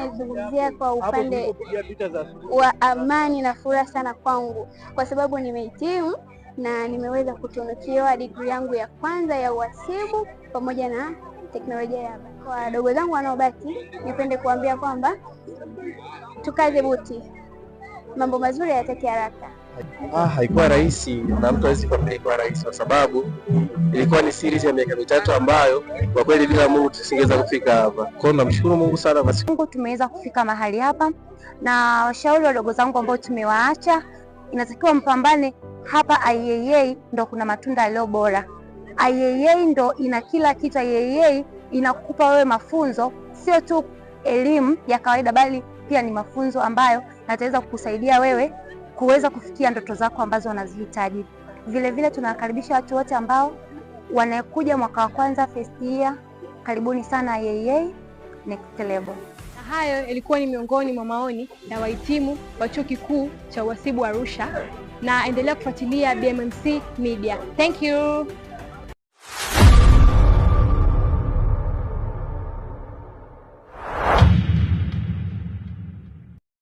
nazungumzia kwa upande wa amani na furaha sana kwangu, kwa sababu nimehitimu na nimeweza kutunukiwa degree yangu ya kwanza ya uhasibu pamoja na teknolojia ya habari. Kwa wadogo zangu wanaobaki, nipende kuambia kwamba tukaze buti, mambo mazuri yatake haraka. Haikuwa rahisi na mtu hawezi kuambia ilikuwa rahisi, kwa sababu ilikuwa ni series ya miaka 3 ambayo kwa kweli bila Mungu tusingeweza kufika hapa. Kwa hiyo namshukuru Mungu sana basi. Mungu tumeweza kufika mahali hapa, na washauri wadogo zangu ambao tumewaacha, inatakiwa mpambane. Hapa IAA ndo kuna matunda yaliyo bora. IAA ndo ina kila kitu. IAA inakupa wewe mafunzo, sio tu elimu ya kawaida, bali pia ni mafunzo ambayo yataweza kukusaidia wewe kuweza kufikia ndoto zako ambazo unazihitaji. Vile vile tunawakaribisha watu wote ambao wanakuja mwaka wa kwanza first year. Karibuni sana IAA Next Level. Na hayo yalikuwa ni miongoni mwa maoni ya wahitimu wa Chuo Kikuu cha Uhasibu Arusha, na endelea kufuatilia BMMC Media. Thank you.